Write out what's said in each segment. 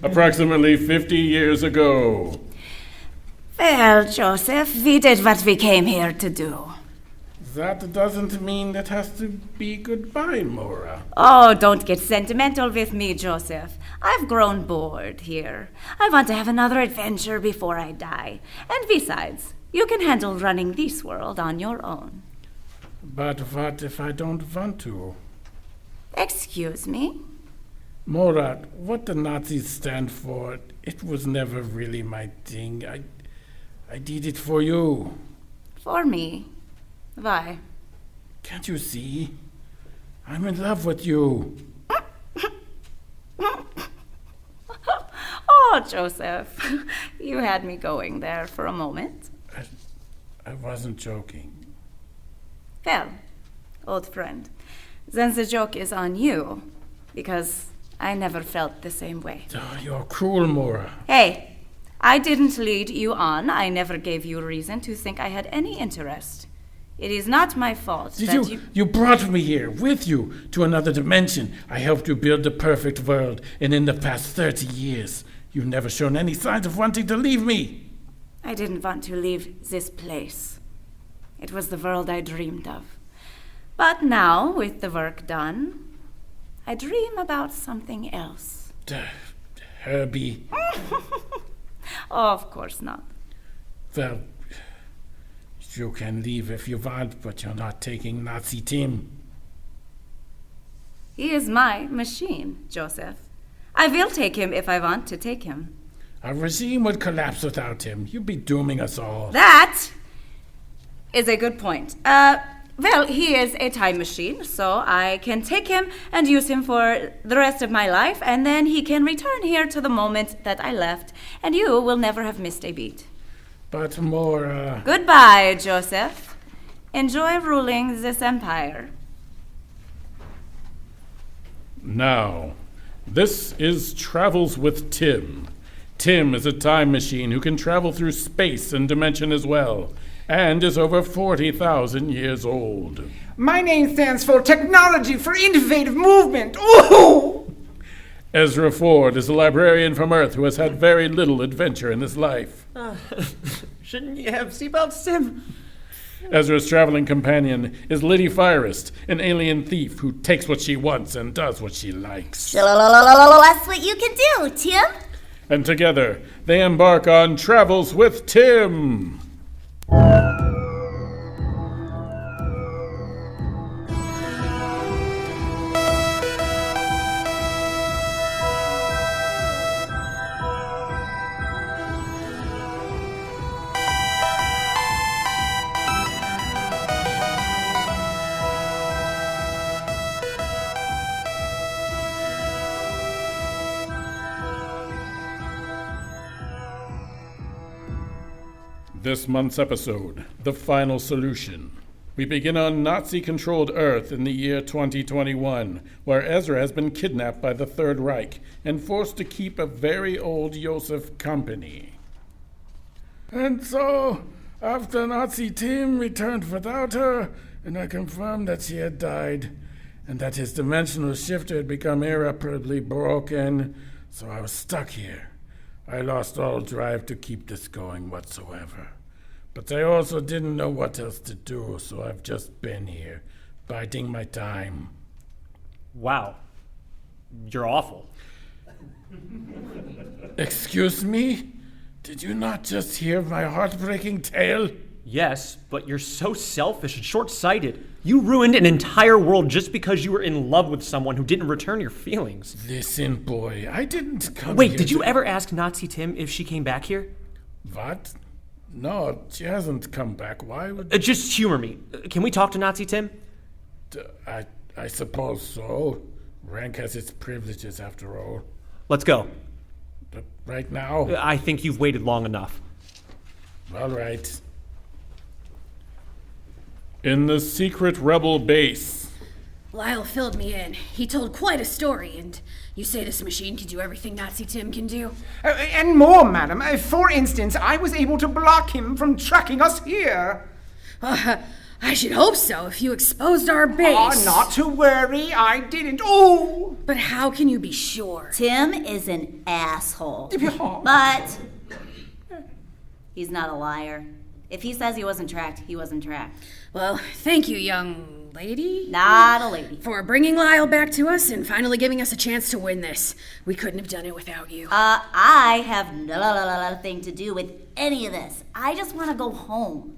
approximately 50 years ago. Well, Josef, we did what we came here to do. That doesn't mean it has to be goodbye, Moura. Oh, don't get sentimental with me, Josef. I've grown bored here. I want to have another adventure before I die. And besides, you can handle running this world on your own. But what if I don't want to? Excuse me? Moura, what the Nazis stand for, it was never really my thing. I did it for you. For me? Why? Can't you see? I'm in love with you. Oh, Josef, you had me going there for a moment. I wasn't joking. Well, old friend, then the joke is on you, because I never felt the same way. Oh, you're cruel, Moura. Hey, I didn't lead you on. I never gave you reason to think I had any interest. It is not my fault that You brought me here, with you, to another dimension. I helped you build the perfect world, and in the past 30 years, you've never shown any signs of wanting to leave me. I didn't want to leave this place. It was the world I dreamed of. But now, with the work done, I dream about something else. Herbie. Oh, of course not. Well, you can leave if you want, but you're not taking Nazi T.I.M. He is my machine, Josef. I will take him if I want to take him. Our regime would collapse without him. You'd be dooming us all. That is a good point. Well, he is a time machine, so I can take him and use him for the rest of my life, and then he can return here to the moment that I left, and you will never have missed a beat. But more, Goodbye, Josef. Enjoy ruling this empire. Now, this is Travels with T.I.M. T.I.M is a time machine who can travel through space and dimension as well, and is over 40,000 years old. My name stands for Technology for Innovative Movement. Ooh! Ezra Ford is a librarian from Earth who has had very little adventure in his life. Shouldn't you have seatbelts, Tim? Ezra's traveling companion is Litty Firest, an alien thief who takes what she wants and does what she likes. That's what you can do, Tim. And together, they embark on Travels with T.I.M. This month's episode, The Final Solution. We begin on Nazi-controlled Earth in the year 2021, where Ezra has been kidnapped by the Third Reich and forced to keep a very old Josef company. And so, after Nazi T.I.M returned without her, and I confirmed that she had died, and that his dimensional shifter had become irreparably broken, so I was stuck here. I lost all drive to keep this going whatsoever. But I also didn't know what else to do, so I've just been here, biding my time. Wow. You're awful. Excuse me? Did you not just hear my heartbreaking tale? Yes, but you're so selfish and short-sighted. You ruined an entire world just because you were in love with someone who didn't return your feelings. Listen, boy, I didn't come Wait, here did you to... ever ask Nazi T.I.M if she came back here? What? No, she hasn't come back. Why would... Just humor me. Can we talk to Nazi T.I.M? I suppose so. Rank has its privileges, after all. Let's go. Right now? I think you've waited long enough. All right. In the secret rebel base. Lyle filled me in. He told quite a story, and you say this machine can do everything Nazi T.I.M can do? And more, madam. For instance, I was able to block him from tracking us here. I should hope so if you exposed our base. Not to worry, I didn't. Oh! But how can you be sure? Tim is an asshole. Yeah. But he's not a liar. If he says he wasn't tracked, he wasn't tracked. Well, thank you, young lady. Not a lady. For bringing Lyle back to us and finally giving us a chance to win this. We couldn't have done it without you. I have nothing to do with any of this. I just want to go home.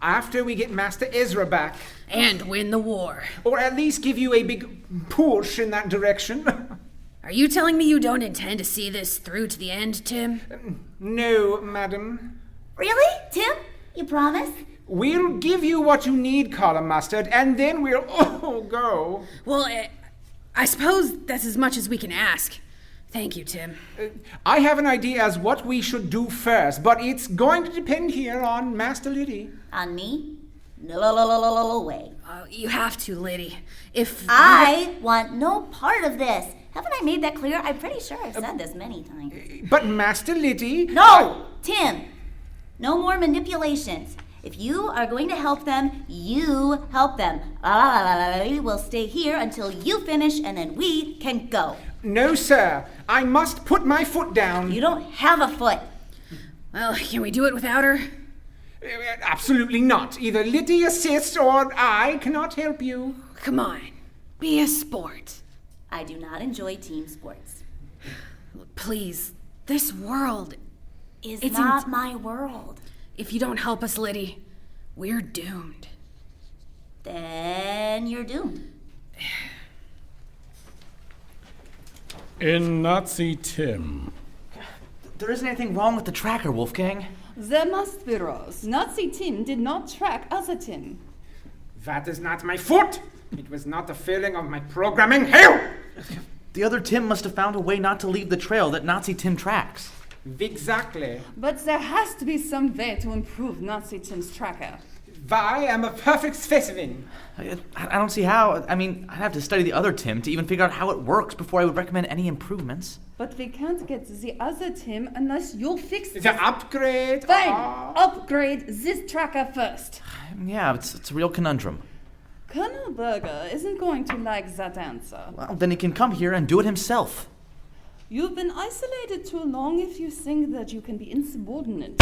After we get Master Ezra back. And win the war. Or at least give you a big push in that direction. Are you telling me you don't intend to see this through to the end, Tim? No, madam. Really? Tim? You promise? We'll give you what you need, Carla Mustard, and then we'll go. Well, I suppose that's as much as we can ask. Thank you, Tim. I have an idea as what we should do first, but it's going to depend here on Master Litty. On me? No way. You have to, Litty. I want no part of this. Haven't I made that clear? I'm pretty sure I've said this many times. But Master Litty... No! Tim! No more manipulations. If you are going to help them, you help them. We will stay here until you finish, and then we can go. No, sir. I must put my foot down. You don't have a foot. Well, can we do it without her? Absolutely not. Either Litty assists or I cannot help you. Come on. Be a sport. I do not enjoy team sports. Look, please. This world... It's not my world. If you don't help us, Litty, we're doomed. Then you're doomed. In Nazi Tim. There isn't anything wrong with the tracker, Wolfgang. There must be, Rose. Nazi Tim did not track other Tim. That is not my foot. It was not the failing of my programming. Hell! The other Tim must have found a way not to leave the trail that Nazi Tim tracks. Exactly. But there has to be some way to improve Nazi Tim's tracker. I am a perfect specimen. I don't see how. I mean, I'd have to study the other Tim to even figure out how it works before I would recommend any improvements. But we can't get the other Tim unless you'll fix this. The upgrade? Fine, upgrade this tracker first. Yeah, it's a real conundrum. Colonel Berger isn't going to like that answer. Well, then he can come here and do it himself. You've been isolated too long if you think that you can be insubordinate.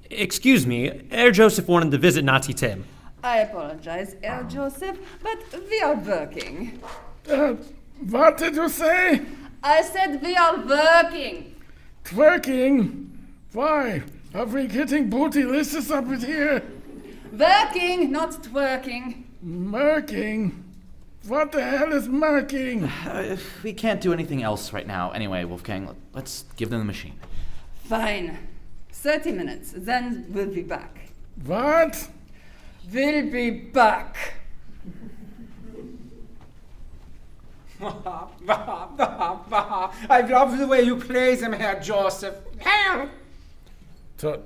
Excuse me, Herr Josef wanted to visit Nazi Tim. I apologize, Herr Josef, but we are working. What did you say? I said we are working. Twerking? Why? Are we getting bootylicious up in here? Working, not twerking. Murking? What the hell is murking? We can't do anything else right now. Anyway, Wolfgang, let's give them the machine. Fine. 30 minutes, then we'll be back. What? We'll be back. I love the way you play them, Herr Josef. Hell! So,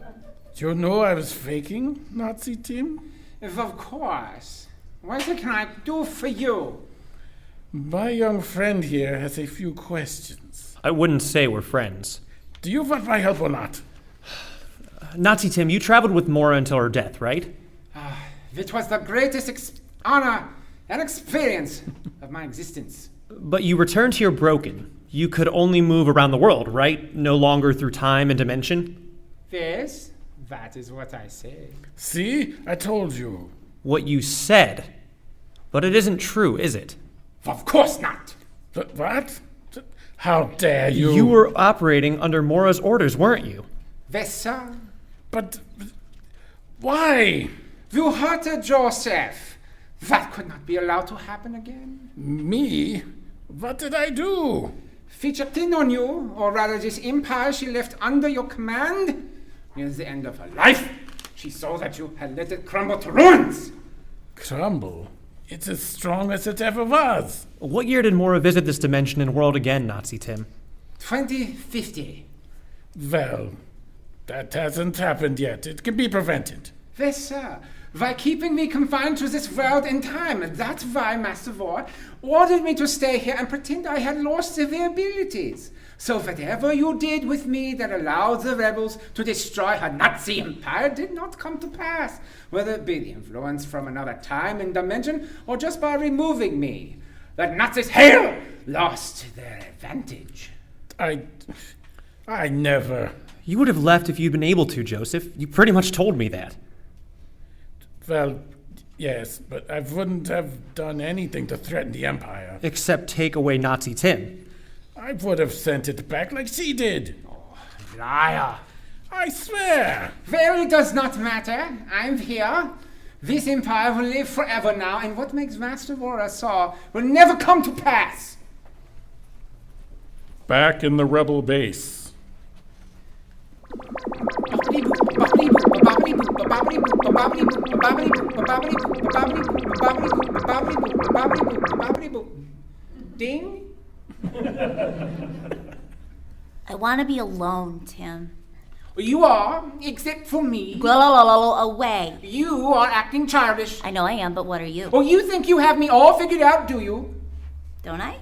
you know I was faking, Nazi Tim? Of course. What can I do for you? My young friend here has a few questions. I wouldn't say we're friends. Do you want my help or not? Nazi Tim, you traveled with Moura until her death, right? It was the greatest honor and experience of my existence. But you returned here broken. You could only move around the world, right? No longer through time and dimension? Yes, that is what I say. See? I told you. What you said. But it isn't true, is it? Of course not. What? How dare you? You were operating under Moura's orders, weren't you? Wetzel? But why? You hurt Josef. That could not be allowed to happen again. Me? What did I do? Featured in on you, or rather this empire she left under your command. Near the end of her life, she saw that you had let it crumble to ruins. Crumble? It's as strong as it ever was. What year did Moura visit this dimension and world again, Nazi Tim? 2050. Well, that hasn't happened yet. It can be prevented. Yes, sir. By keeping me confined to this world and time. That's why Master War ordered me to stay here and pretend I had lost the abilities. So whatever you did with me that allowed the rebels to destroy her Nazi empire did not come to pass, whether it be the influence from another time and dimension or just by removing me. The Nazis, hail, lost their advantage. I never... You would have left if you'd been able to, Joseph. You pretty much told me that. Well, yes, but I wouldn't have done anything to threaten the Empire. Except take away Nazi Tim. I would have sent it back like she did. Oh, liar. I swear. Well, it does not matter. I'm here. This empire will live forever now, and what makes Master Moura saw will never come to pass. Back in the rebel base. Ding. I want to be alone, Tim. You are, except for me. Away. You are acting childish. I know I am, but what are you? Oh, you think you have me all figured out, do you? Don't I?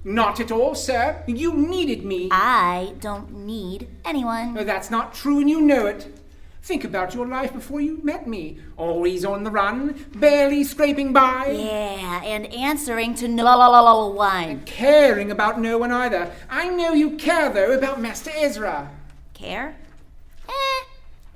Not at all, sir. You needed me. I don't need anyone. That's not true, and you know it. Think about your life before you met me. Always on the run, barely scraping by. Yeah, and answering to no one. And caring about no one either. I know you care, though, about Master Ezra. Care?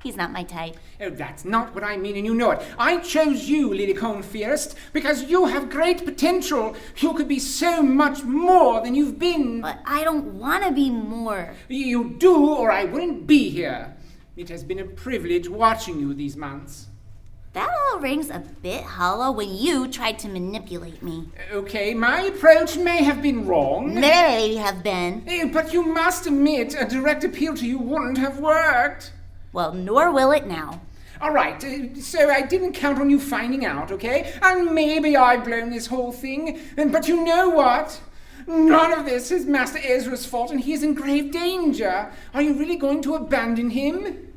He's not my type. Oh, that's not what I mean, and you know it. I chose you, Litty Firest, because you have great potential. You could be so much more than you've been. But I don't want to be more. You do, or I wouldn't be here. It has been a privilege watching you these months. That all rings a bit hollow when you tried to manipulate me. Okay, my approach may have been wrong. May have been. But you must admit a direct appeal to you wouldn't have worked. Well, nor will it now. All right, so I didn't count on you finding out, okay? And maybe I've blown this whole thing. But you know what? None of this is Master Ezra's fault, and he is in grave danger. Are you really going to abandon him?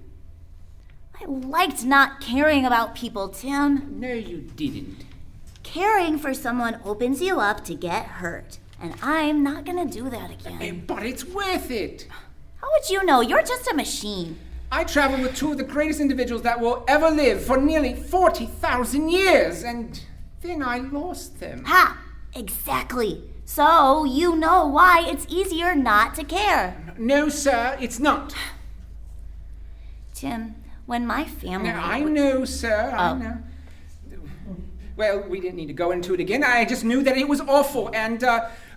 I liked not caring about people, Tim. No, you didn't. Caring for someone opens you up to get hurt, and I'm not gonna do that again. But it's worth it. How would you know? You're just a machine. I traveled with two of the greatest individuals that will ever live for nearly 40,000 years, and then I lost them. Ha! Exactly. So you know why it's easier not to care. No, sir, it's not. Tim, when my family... I know, sir, I know. Well, we didn't need to go into it again. I just knew that it was awful. And,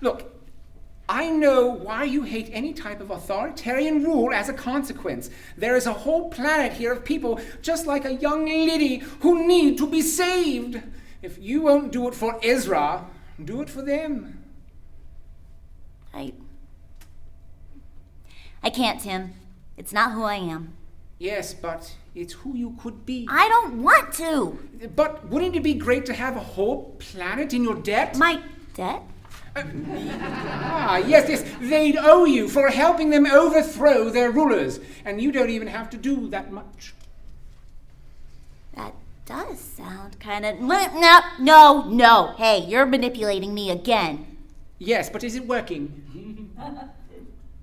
look, I know why you hate any type of authoritarian rule as a consequence. There is a whole planet here of people just like a young Litty who need to be saved. If you won't do it for Ezra, do it for them. I can't, Tim. It's not who I am. Yes, but it's who you could be. I don't want to. But wouldn't it be great to have a whole planet in your debt? My debt? Yes, they'd owe you for helping them overthrow their rulers, and you don't even have to do that much. That does sound kind of... No. Hey, you're manipulating me again. Yes, but is it working?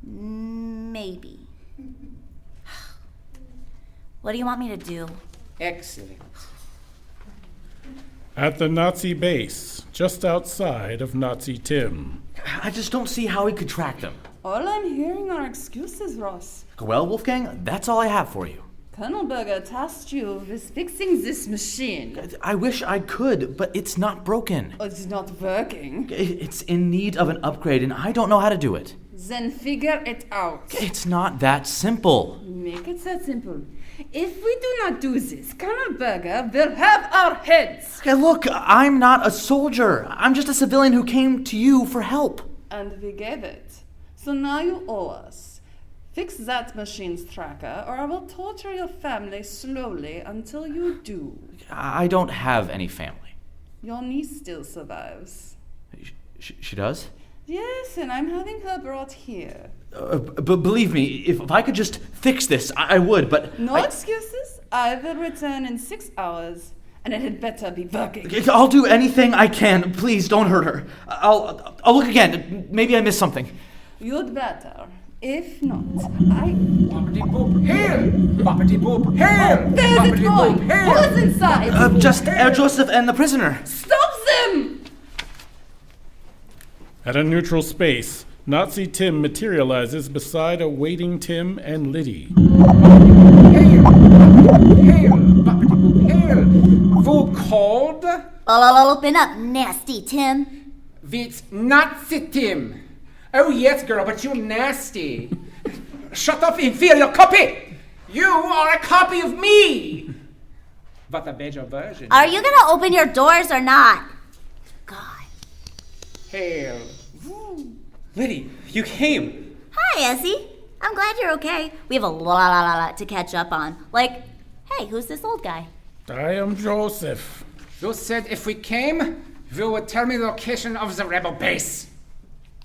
Maybe. What do you want me to do? Excellent. At the Nazi base, just outside of Nazi Tim. I just don't see how he could track them. All I'm hearing are excuses, Ross. Well, Wolfgang, that's all I have for you. Colonel Berger tasked you with fixing this machine. I wish I could, but it's not broken. It's not working. It's in need of an upgrade, and I don't know how to do it. Then figure it out. It's not that simple. Make it that simple. If we do not do this, Colonel Berger will have our heads. Okay, look, I'm not a soldier. I'm just a civilian who came to you for help. And we gave it. So now you owe us. Fix that machine's tracker, or I will torture your family slowly until you do. I don't have any family. Your niece still survives. She does? Yes, and I'm having her brought here. But believe me, if I could just fix this, I would, but... No excuses. I will return in 6 hours, and it had better be working. I'll do anything I can. Please, don't hurt her. I'll look again. Maybe I missed something. You'd better. If not, Boppity-boop, hail! Boppity-boop, hail! There's a toy! Boppity-boop, hail! Who's inside? Just Josef and the prisoner. Stop them! At a neutral space, Nazi Tim materializes beside a waiting Tim and Litty. Hail! Hail! Boppity-boop, hail! Who called? Open up, nasty Tim. It's Nazi Tim. Oh yes, girl, but you're nasty. Shut up, inferior copy! You are a copy of me! But a better version. Are you gonna open your doors or not? God. Hail. Litty, you came. Hi, Ezzy. I'm glad you're okay. We have a lot to catch up on. Like, hey, who's this old guy? I am Josef. You said if we came, you would tell me the location of the rebel base.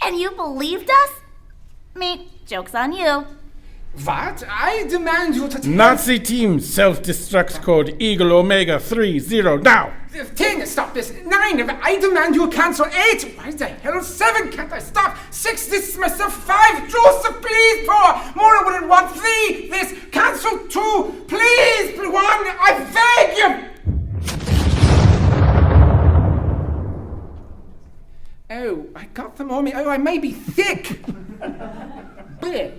And you believed us? Joke's on you. What? I demand you to tell... Nazi team self-destruct code Eagle Omega 30 now! 10, stop this. 9, I demand you cancel. 8, why the hell? 7, can't I stop? 6, this is myself. 5, Joseph, please. 4, Moura wouldn't want. 3, this, cancel. 2, please. 1, I beg you. Oh, I got them on me. Oh, I may be thick. Bleh.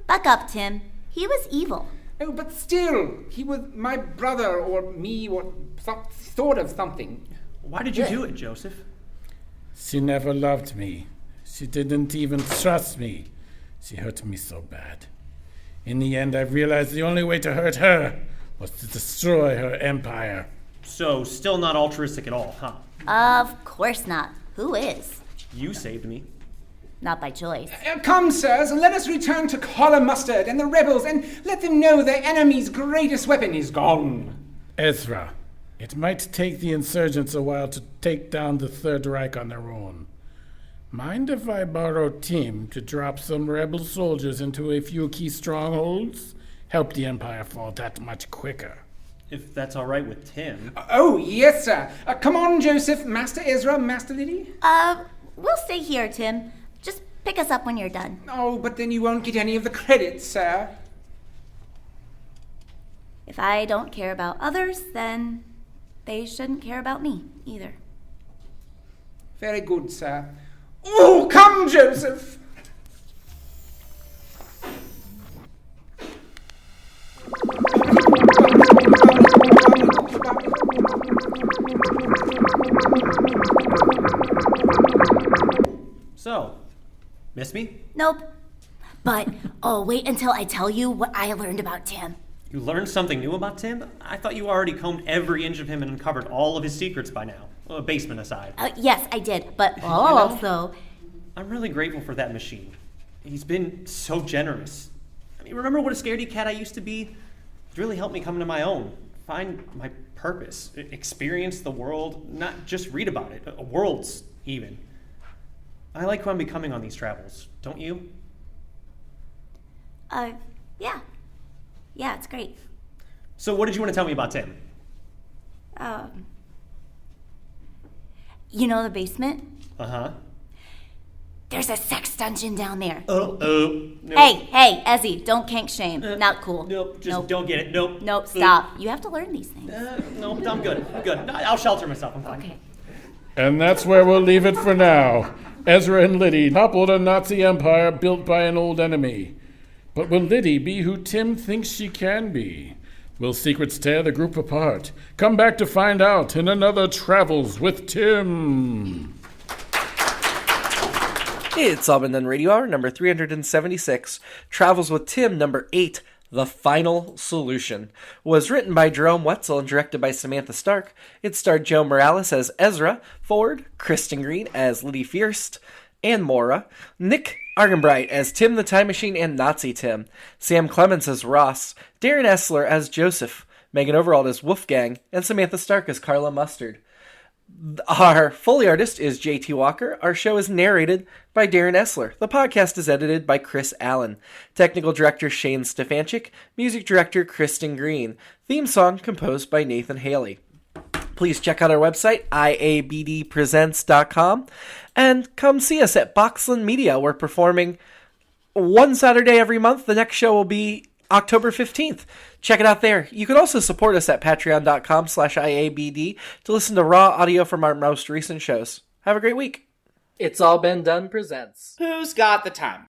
Buck up, Tim. He was evil. Oh, but still, he was my brother or me or sort of something. Why did you do it, Joseph? She never loved me. She didn't even trust me. She hurt me so bad. In the end, I realized the only way to hurt her was to destroy her empire. So, still not altruistic at all, huh? Of course not. Who is? You saved me. Not by choice. Come, sirs, let us return to Carla Mustard and the rebels and let them know their enemy's greatest weapon is gone. Ezra, it might take the insurgents a while to take down the Third Reich on their own. Mind if I borrow Tim to drop some rebel soldiers into a few key strongholds? Help the Empire fall that much quicker. If that's all right with Tim. Oh, yes, sir. Come on, Joseph, Master Ezra, Master Litty. We'll stay here, Tim. Just pick us up when you're done. Oh, but then you won't get any of the credit, sir. If I don't care about others, then they shouldn't care about me either. Very good, sir. Oh, come, Joseph! So, miss me? Nope. But, wait until I tell you what I learned about Tim. You learned something new about Tim? I thought you already combed every inch of him and uncovered all of his secrets by now. Basement aside. Yes, I did, but also... I'm really grateful for that machine. He's been so generous. I mean, remember what a scaredy cat I used to be? It really helped me come into my own. Find my purpose. Experience the world, not just read about it. Worlds, even. I like who I'm becoming on these travels. Don't you? Yeah. Yeah, it's great. So what did you want to tell me about Tim? You know the basement? Uh-huh. There's a sex dungeon down there. No. Hey, Ezzy, don't kink shame. Not cool. Nope, don't get it. Nope. Nope, stop. You have to learn these things. No, I'm good. I'll shelter myself. I'm fine. Okay. And that's where we'll leave it for now. Ezra and Litty toppled a Nazi empire built by an old enemy. But will Litty be who Tim thinks she can be? Will secrets tear the group apart? Come back to find out in another Travels with Tim. It's All Been Done Radio Hour number 376. Travels with Tim number 8. The Final Solution was written by Jerome, Wetzel, and directed by Samantha Stark. It starred Joe Morales as Ezra, Ford, Kristin Green as Litty Firest and Moura, Nick Arganbright as Tim the Time Machine and Nazi Tim, Sam Clements as Ross, Darren Esler as Josef, Megan Overholt as Wolfgang, and Samantha Stark as Carla Mustard. Our Foley artist is JT Walker. Our show is narrated by Darren Esler. The podcast is edited by Chris Allen. Technical director Shane Stefanchik. Music director Kristin Green. Theme song composed by Nathan Haley. Please check out our website, iabdpresents.com, and come see us at Boxland Media. We're performing one Saturday every month. The next show will be October 15th. Check it out there. You can also support us at patreon.com/IABD to listen to raw audio from our most recent shows. Have a great week. It's All Been Done presents Who's Got the Time?